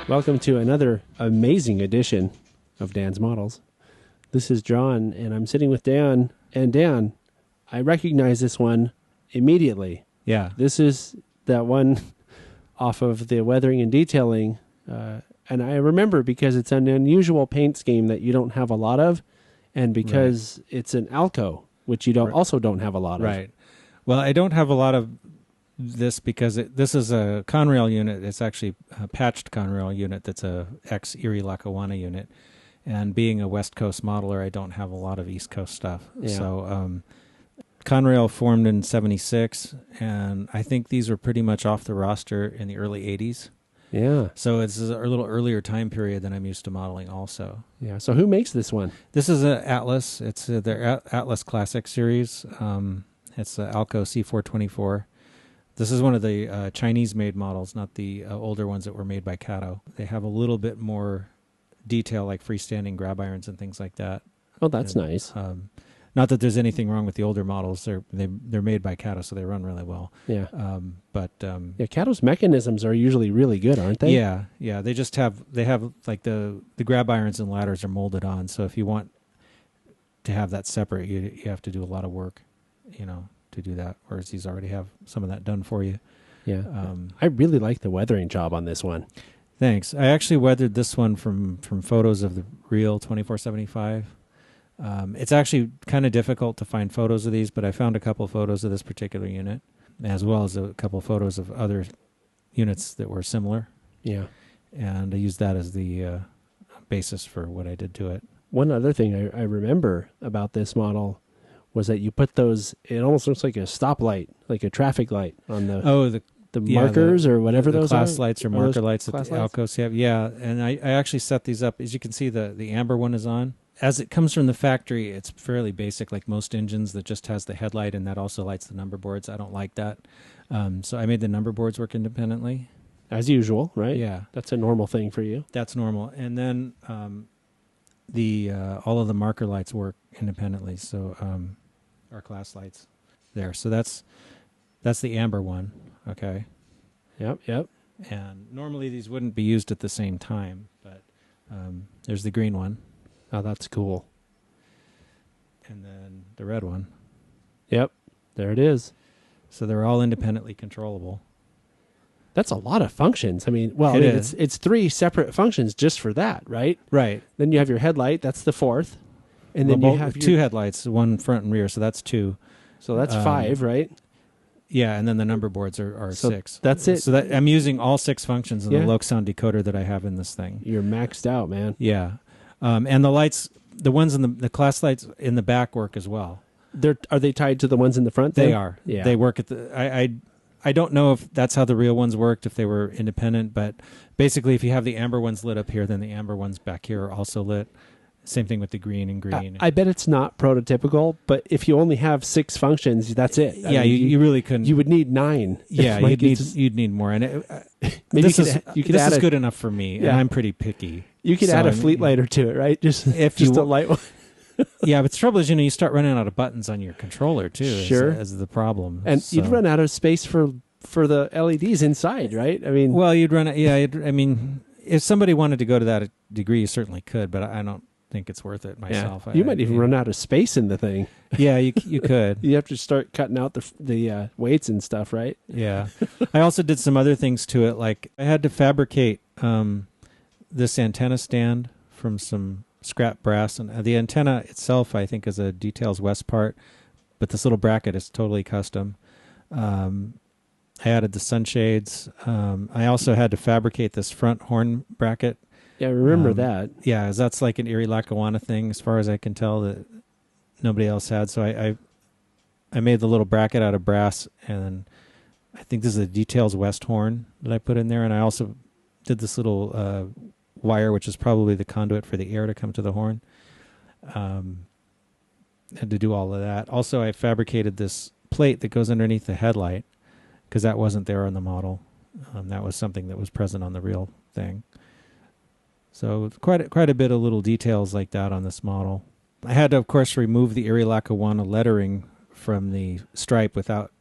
Welcome to another amazing edition of Dan's Models. This is John, and I'm sitting with Dan. And Dan, I recognize this one immediately. Yeah. This is that one off of the weathering and detailing. And I remember because it's an unusual paint scheme that you don't have a lot of, and because it's an Alco, which you also don't have a lot of. Right. Well, I don't have a lot of this because this is a Conrail unit. It's actually a patched Conrail unit that's a ex-Erie Lackawanna unit. And being a West Coast modeler, I don't have a lot of East Coast stuff. Yeah. So Conrail formed in 76, and I think these were pretty much off the roster in the early 80s. Yeah. So it's a little earlier time period than I'm used to modeling also. Yeah. So who makes this one? This is an Atlas. It's their Atlas Classic series. It's the Alco C424. This is one of the Chinese-made models, not the older ones that were made by Cato. They have a little bit more detail, like freestanding grab irons and things like that. Oh, that's nice. Not that there's anything wrong with the older models. They're made by Cato, so they run really well. Yeah. Yeah, Cato's mechanisms are usually really good, aren't they? Yeah. They have like the grab irons and ladders are molded on. So if you want to have that separate, you have to do a lot of work, to do that. Whereas these already have some of that done for you. Yeah. I really like the weathering job on this one. Thanks. I actually weathered this one from photos of the real 2475. It's actually kind of difficult to find photos of these, but I found a couple of photos of this particular unit, as well as a couple of photos of other units that were similar. Yeah. And I used that as the basis for what I did to it. One other thing I remember about this model was that you put those, it almost looks like a stoplight, like a traffic light on the markers or whatever those are. Class lights or marker lights that the Alcos have. Yeah, and I actually set these up. As you can see, the amber one is on. As it comes from the factory, it's fairly basic, like most engines, that just has the headlight, and that also lights the number boards. I don't like that. So I made the number boards work independently. As usual, right? Yeah. That's a normal thing for you. That's normal. And then all of the marker lights work independently, so our class lights there. So that's the amber one, okay? Yep. And normally these wouldn't be used at the same time, but there's the green one. Oh, that's cool. And then the red one. Yep, there it is. So they're all independently controllable. That's a lot of functions. I mean, it's three separate functions just for that, right? Right. Then you have your headlight. That's the fourth. And then you have two headlights, one front and rear, so that's two. So that's five, right? Yeah, and then the number boards are so six. That's it. So I'm using all six functions in the low sound decoder that I have in this thing. You're maxed out, man. Yeah. And the lights, the ones in the class lights in the back work as well. Are they tied to the ones in the front? They are. Yeah. They work at I don't know if that's how the real ones worked, if they were independent, but basically if you have the amber ones lit up here, then the amber ones back here are also lit. Same thing with the green and green. I bet it's not prototypical, but if you only have six functions, that's it. Yeah, I mean, you really couldn't. You would need 9. Yeah, you'd need more. And maybe this is good enough for me, and I'm pretty picky. You could add a fleet lighter to it, right? Just a light one. Yeah, but the trouble is, you start running out of buttons on your controller too. Sure, as the problem, and you'd run out of space for the LEDs inside, right? I mean, well, you'd run. Yeah, I mean, if somebody wanted to go to that degree, you certainly could, but I don't think it's worth it myself. Yeah. You might even run out of space in the thing. Yeah, you could. You have to start cutting out the weights and stuff, right? Yeah. I also did some other things to it, like I had to fabricate this antenna stand from some scrap brass, and the antenna itself, I think, is a Details West part, but this little bracket is totally custom. I added the sunshades. I also had to fabricate this front horn bracket. Yeah, I remember that. Yeah, that's like an Erie Lackawanna thing, as far as I can tell, that nobody else had. So I made the little bracket out of brass, and I think this is a Details West horn that I put in there, and I also did this little wire, which is probably the conduit for the air to come to the horn. Had to do all of that. Also, I fabricated this plate that goes underneath the headlight, because that wasn't there on the model. That was something that was present on the real thing. So quite a bit of little details like that on this model. I had to, of course, remove the Erie Lackawanna lettering from the stripe without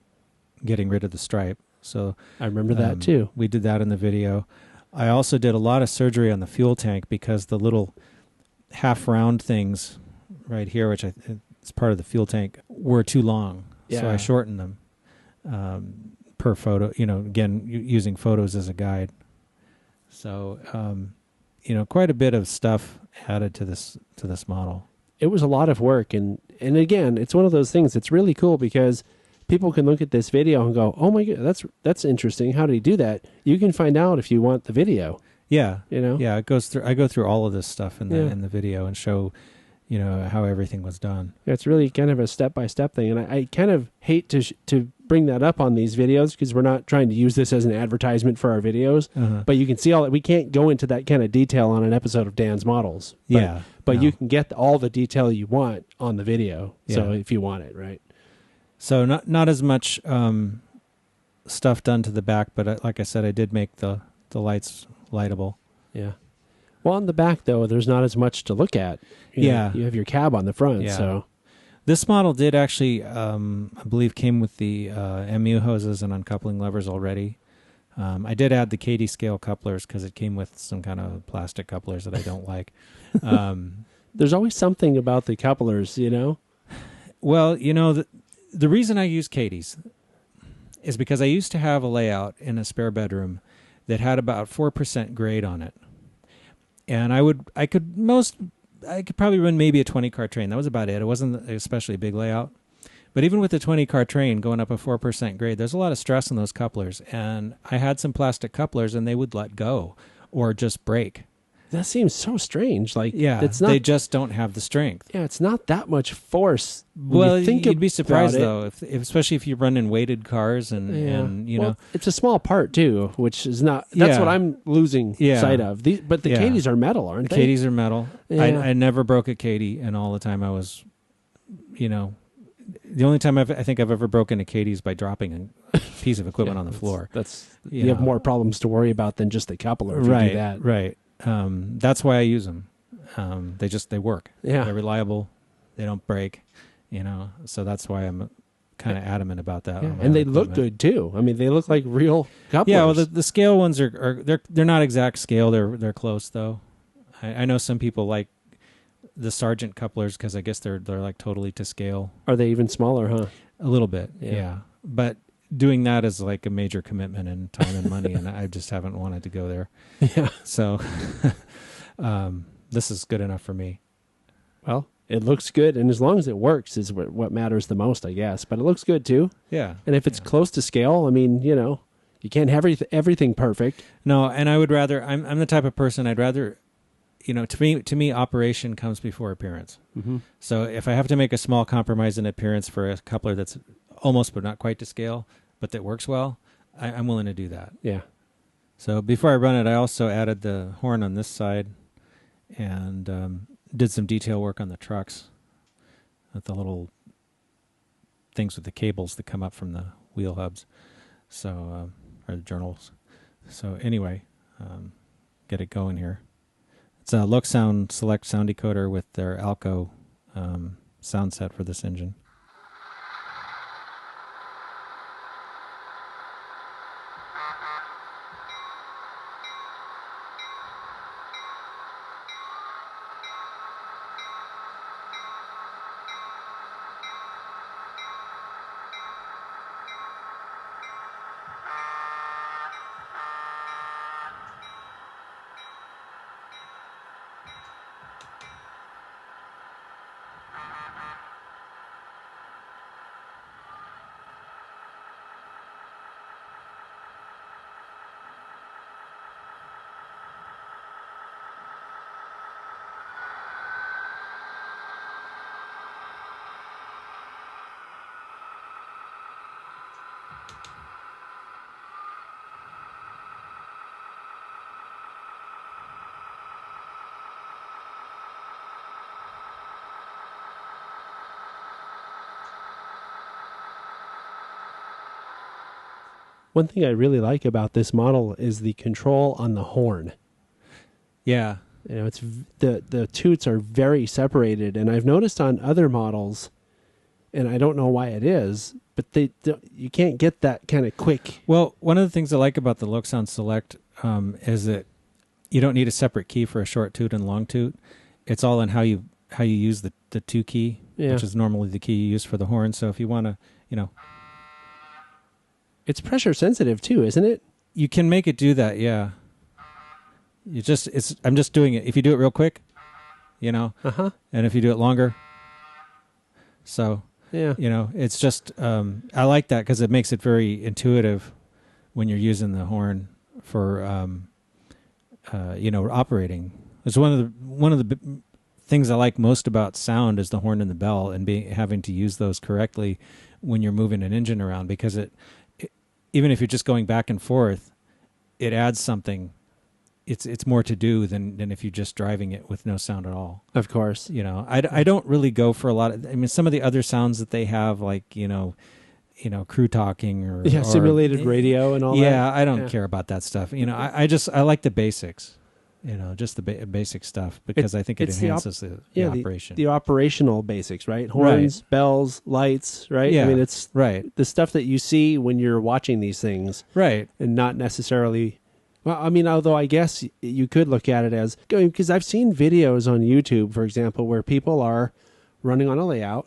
getting rid of the stripe. So I remember that too. We did that in the video. I also did a lot of surgery on the fuel tank because the little half-round things right here, which is part of the fuel tank, were too long. Yeah. So I shortened them per photo, again, using photos as a guide. So, quite a bit of stuff added to this model. It was a lot of work. And again, it's one of those things that's really cool because people can look at this video and go, oh my God, that's interesting. How did he do that? You can find out if you want the video. Yeah. Yeah, it goes through. I go through all of this stuff in the video and show, how everything was done. It's really kind of a step-by-step thing. And I kind of hate to bring that up on these videos because we're not trying to use this as an advertisement for our videos. Uh-huh. But you can see all that. We can't go into that kind of detail on an episode of Dan's Models. But you can get all the detail you want on the video. Yeah. So if you want it, right? So not as much stuff done to the back, but like I said, I did make the lights lightable. Yeah. Well, on the back, though, there's not as much to look at. You have your cab on the front, so... This model did actually, I believe, came with the MU hoses and uncoupling levers already. I did add the Katie scale couplers because it came with some kind of plastic couplers that I don't like. There's always something about the couplers, Well, the reason I use Katie's is because I used to have a layout in a spare bedroom that had about 4% grade on it. And I could probably run maybe a 20-car train. That was about it. It wasn't especially a big layout. But even with a 20-car train going up a 4% grade, there's a lot of stress on those couplers. And I had some plastic couplers, and they would let go or just break. That seems so strange. They just don't have the strength. Yeah, it's not that much force. Well, you'd be surprised, though, especially if you run in weighted cars and it's a small part, too, which is not... That's what I'm losing sight of. But the Katies are metal, aren't they? Katies are metal. Yeah. I never broke a Katie, and all the time I was, the only time I think I've ever broken a Katie is by dropping a piece of equipment on the floor. You have more problems to worry about than just the coupler if you do that. Right. That's why I use them. They work. Yeah. They're reliable. They don't break, so that's why I'm kind of adamant about that. Yeah. And they look good too. I mean, they look like real couplers. Yeah. Well, the scale ones they're not exact scale. They're close though. I know some people like the Sargent couplers because I guess they're like totally to scale. Are they even smaller, huh? A little bit. Yeah. But doing that is like a major commitment in time and money, and I just haven't wanted to go there. Yeah. So this is good enough for me. Well, it looks good, and as long as it works is what matters the most, I guess. But it looks good, too. Yeah. And if it's close to scale, I mean, you can't have everything perfect. No, and I would rather... I'm the type of person I'd rather... to me, operation comes before appearance. Mm-hmm. So if I have to make a small compromise in appearance for a coupler that's almost but not quite to scale, but that works well, I'm willing to do that. Yeah. So before I run it, I also added the horn on this side and did some detail work on the trucks with the little things with the cables that come up from the wheel hubs, or the journals. So anyway, get it going here. It's a Look Sound Select sound decoder with their Alco sound set for this engine. One thing I really like about this model is the control on the horn. Yeah. It's the toots are very separated, and I've noticed on other models, and I don't know why it is, but you can't get that kind of quick. Well, one of the things I like about the Look Sound Select is that you don't need a separate key for a short toot and long toot. It's all in how you use the 2 key, which is normally the key you use for the horn. So if you want to, it's pressure sensitive too, isn't it? you can make it do that. Yeah. I'm just doing it. If you do it real quick, and if you do it longer, so it's just I like that because it makes it very intuitive when you're using the horn for operating. It's one of the things I like most about sound is the horn and the bell, and having to use those correctly when you're moving an engine around, because it even if you're just going back and forth, it adds something. It's more to do than if you're just driving it with no sound at all. Of course. I don't really go for a lot of, some of the other sounds that they have, like, crew talking or simulated radio and all that. Yeah, I don't care about that stuff. I like the basics, just the basic stuff, because I think it enhances the operation. The operational basics, right? Horns, bells, lights, right? Yeah. It's the stuff that you see when you're watching these things. Right. And not necessarily... Well, although I guess you could look at it as... Because I've seen videos on YouTube, for example, where people are running on a layout,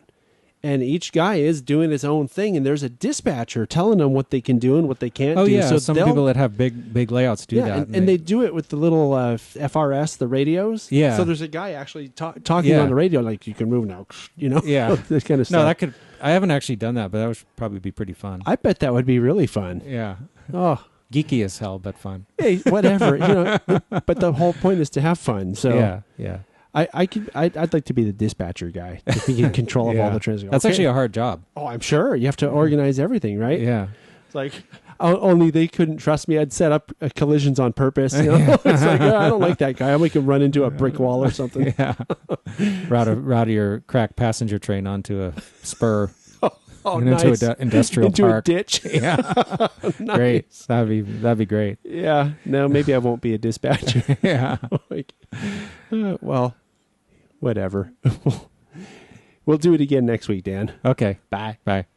and each guy is doing his own thing, and there's a dispatcher telling them what they can do and what they can't do. Oh, yeah. So some people that have big layouts do that. And they do it with the little FRS, the radios. Yeah. So there's a guy actually talking on the radio, like, you can move now, Yeah. This kind of stuff. No, I haven't actually done that, but that would probably be pretty fun. I bet that would be really fun. Yeah. Oh, geeky as hell, but fun. Hey, whatever, but the whole point is to have fun. So yeah. I'd like to be the dispatcher guy, if he can control all the transit. That's actually a hard job. Oh, I'm sure. You have to organize everything, right? Yeah. It's like, only they couldn't trust me. I'd set up collisions on purpose. It's like, I don't like that guy. I'll make him run into a brick wall or something. Yeah. route your crack passenger train onto a spur. Nice. Into an industrial park. Into a ditch. Yeah. Nice. Great. That'd be great. Yeah. No, maybe I won't be a dispatcher. Yeah. Well, whatever. We'll do it again next week, Dan. Okay. Bye. Bye.